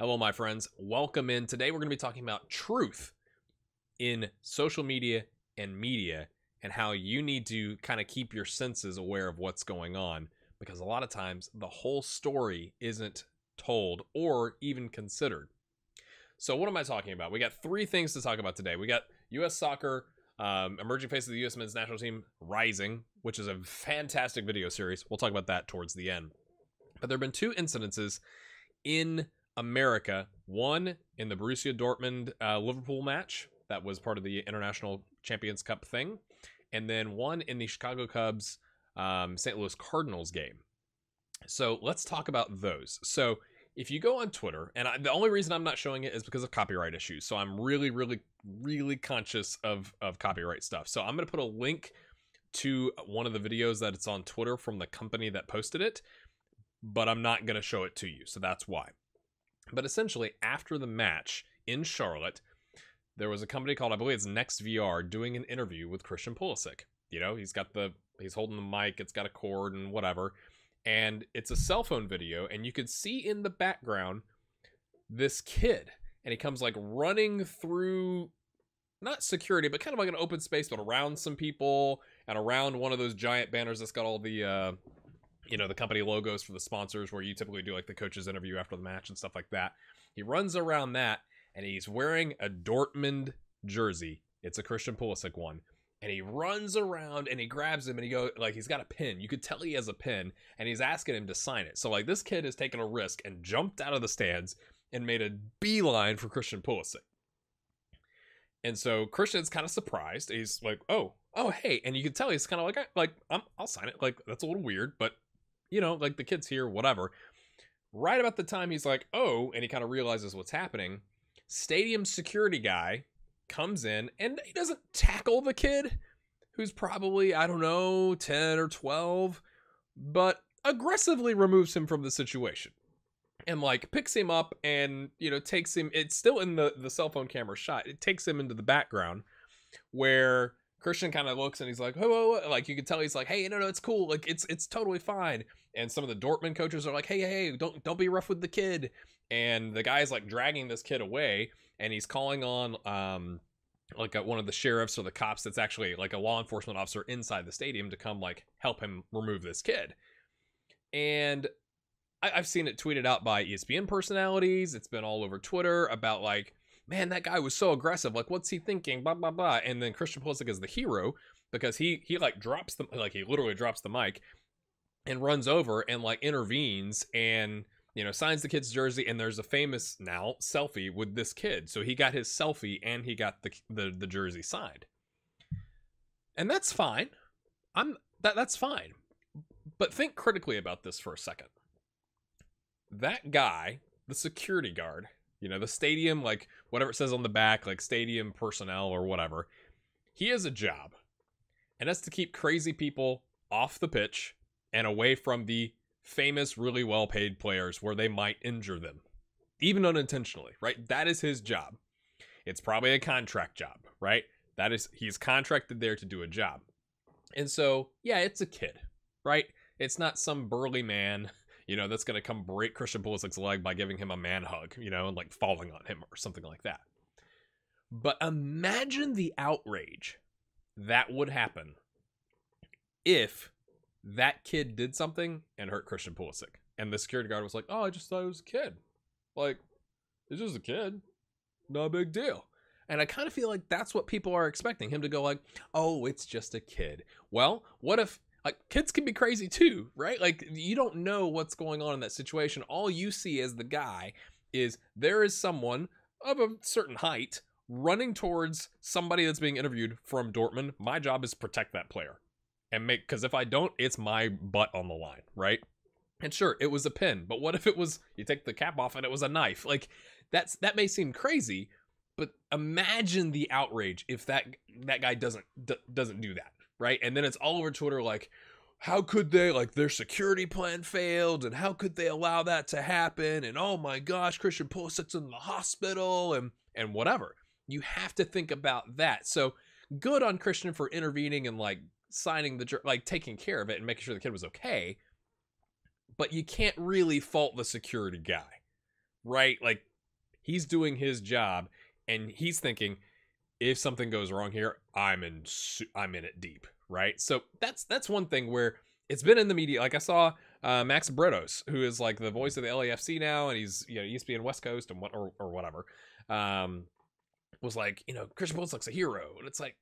Hello, my friends. Welcome in. Today, we're going to be talking about truth in social media and media and how you need to kind of keep your senses aware of what's going on, because a lot of times the whole story isn't told or even considered. So what am I talking about? We got three things to talk about today. We got U.S. soccer, emerging face of the U.S. men's national team rising, which is a fantastic video series. We'll talk about that towards the end. But there have been two incidences in America, one in the Borussia Dortmund Liverpool match that was part of the International Champions Cup thing, and then one in the Chicago Cubs St. Louis Cardinals game. So let's talk about those. So if you go on Twitter, and the only reason I'm not showing it is because of copyright issues, so I'm really conscious of copyright stuff. So I'm going to put a link to one of the videos that it's on Twitter from the company that posted it, but I'm not going to show it to you, so that's why. But essentially, after the match in Charlotte, there was a company called, I believe it's NextVR, doing an interview with Christian Pulisic. You know, he's holding the mic, it's got a cord and whatever, and it's a cell phone video, and you could see in the background this kid, and he comes like running through, not security, but kind of like an open space, but around some people and around one of those giant banners that's got all the the company logos for the sponsors, where you typically do like the coach's interview after the match and stuff like that. He runs around that, and he's wearing a Dortmund jersey. It's a Christian Pulisic one. And he runs around and he grabs him and he's got a pin. You could tell he has a pin, and he's asking him to sign it. So like this kid has taken a risk and jumped out of the stands and made a beeline for Christian Pulisic. And so Christian's kind of surprised. He's like, oh, hey. And you can tell he's kind of like, I'll sign it. Like, that's a little weird, but like the kid's here, whatever. Right about the time he's like, oh, and he kind of realizes what's happening, stadium security guy comes in, and he doesn't tackle the kid, who's probably, I don't know, 10 or 12, but aggressively removes him from the situation. And like picks him up and, takes him, it's still in the cell phone camera shot, it takes him into the background where Christian kind of looks and he's like, whoa, like you can tell he's like, hey, no, it's cool, like it's totally fine. And some of the Dortmund coaches are like, hey, don't be rough with the kid. And the guy's like dragging this kid away, and he's calling on one of the sheriffs or the cops that's actually like a law enforcement officer inside the stadium to come like help him remove this kid. And I've seen it tweeted out by ESPN personalities. It's been all over Twitter about like, man, that guy was so aggressive. Like, what's he thinking? Blah, blah, blah. And then Christian Pulisic is the hero because he like drops the, like he literally drops the mic and runs over and like intervenes and, signs the kid's jersey. And there's a famous now selfie with this kid. So he got his selfie and he got the jersey signed. And that's fine. That's fine. But think critically about this for a second. That guy, the security guard, the stadium, like whatever it says on the back, like stadium personnel or whatever, he has a job. And that's to keep crazy people off the pitch and away from the famous, really well-paid players where they might injure them, even unintentionally, right? That is his job. It's probably a contract job, right? He's contracted there to do a job. And so, yeah, it's a kid, right? It's not some burly man, that's going to come break Christian Pulisic's leg by giving him a man hug, and like falling on him or something like that. But imagine the outrage that would happen if that kid did something and hurt Christian Pulisic. And the security guard was like, oh, I just thought it was a kid. Like, it's just a kid. No big deal. And I kind of feel like that's what people are expecting, him to go like, oh, it's just a kid. Well, what if, like, kids can be crazy too, right? Like, you don't know what's going on in that situation. All you see as the guy is there is someone of a certain height running towards somebody that's being interviewed from Dortmund. My job is to protect that player and because if I don't, it's my butt on the line, right? And sure, it was a pin, but what if it was, you take the cap off and it was a knife? Like, that may seem crazy, but imagine the outrage if that guy doesn't do that, right? And then it's all over Twitter like, how could they, like, their security plan failed, and how could they allow that to happen? And oh my gosh, Christian Pulisic's in the hospital, and whatever. You have to think about that. So good on Christian for intervening and like signing like taking care of it and making sure the kid was okay. But you can't really fault the security guy, right? Like, He's doing his job, and he's thinking, if something goes wrong here, I'm in it deep, right? So that's one thing where it's been in the media. Like I saw Max Bretos, who is like the voice of the LAFC now, and he's ESPN West Coast and what or whatever, was like, Christian Pulisic's a hero, and it's like,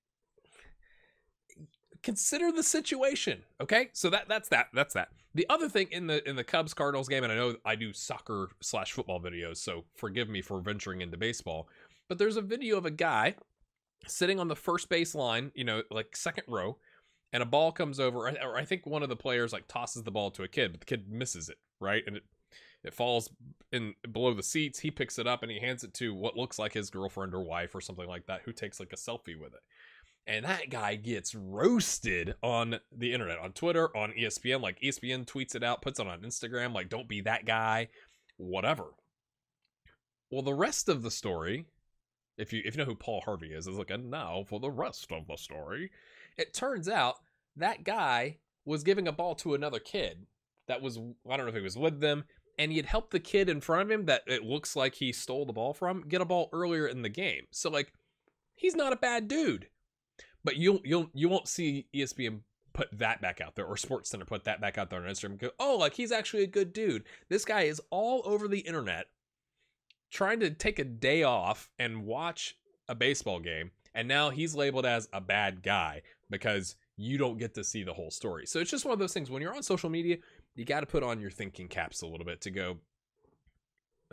consider the situation, okay? So that's that. The other thing in the Cubs Cardinals game, and I know I do soccer/football videos, so forgive me for venturing into baseball, but there's a video of a guy sitting on the first base line, like second row, and a ball comes over, or I think one of the players like tosses the ball to a kid, but the kid misses it, right? And it falls in below the seats. He picks it up and he hands it to what looks like his girlfriend or wife or something like that, who takes like a selfie with it. And that guy gets roasted on the internet, on Twitter, on ESPN. Like ESPN tweets it out, puts it on Instagram, like, don't be that guy, whatever. Well, the rest of the story, if you know who Paul Harvey is like, and now for the rest of the story. It turns out that guy was giving a ball to another kid that was, I don't know if he was with them, and he had helped the kid in front of him that it looks like he stole the ball from get a ball earlier in the game. So like, he's not a bad dude. But you won't see ESPN put that back out there, or SportsCenter put that back out there on Instagram and go, oh, like he's actually a good dude. This guy is all over the internet trying to take a day off and watch a baseball game, and now he's labeled as a bad guy because you don't get to see the whole story. So it's just one of those things. When you're on social media, you got to put on your thinking caps a little bit to go,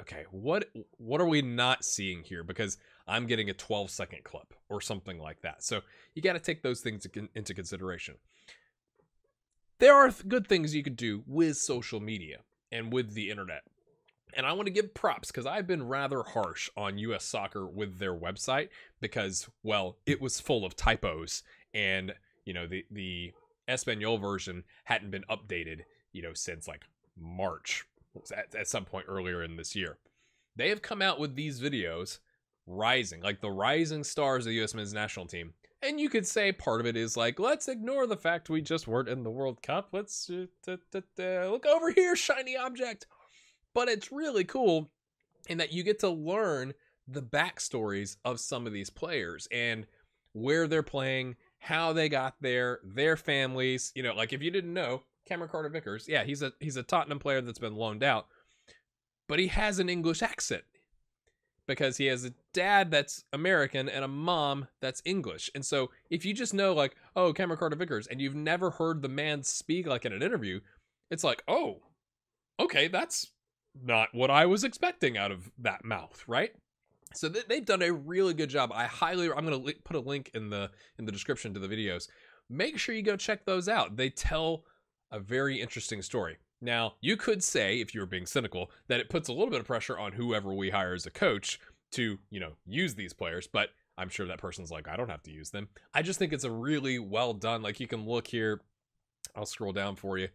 okay, what are we not seeing here? Because I'm getting a 12-second clip or something like that. So you got to take those things into consideration. There are good things you could do with social media and with the internet. And I want to give props because I've been rather harsh on US Soccer with their website because, well, it was full of typos, and, the Espanol version hadn't been updated, since like March at some point earlier in this year. They have come out with these videos rising, like the rising stars of the U.S. men's national team. And you could say part of it is like, let's ignore the fact we just weren't in the World Cup. Let's look over here, shiny object. But it's really cool in that you get to learn the backstories of some of these players and where they're playing, how they got there, their families. Like if you didn't know, Cameron Carter-Vickers, yeah, he's a Tottenham player that's been loaned out, but he has an English accent because he has a dad that's American and a mom that's English. And so if you just know like, oh, Cameron Carter-Vickers, and you've never heard the man speak like in an interview, it's like, oh, okay, that's not what I was expecting out of that mouth, right? So they've done a really good job. I'm going to put a link in the description to the videos. Make sure you go check those out. They tell a very interesting story. Now, you could say, if you were being cynical, that it puts a little bit of pressure on whoever we hire as a coach to, use these players, but I'm sure that person's like, I don't have to use them. I just think it's a really well done, like you can look here, I'll scroll down for you.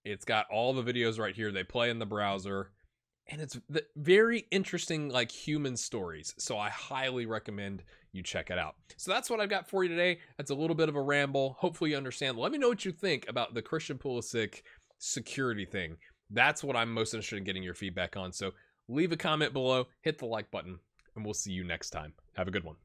It's got all the videos right here. They play in the browser, and it's very interesting, like human stories. So I highly recommend you check it out. So that's what I've got for you today. That's a little bit of a ramble. Hopefully you understand. Let me know what you think about the Christian Pulisic security thing. That's what I'm most interested in getting your feedback on. So leave a comment below, hit the like button, and we'll see you next time. Have a good one.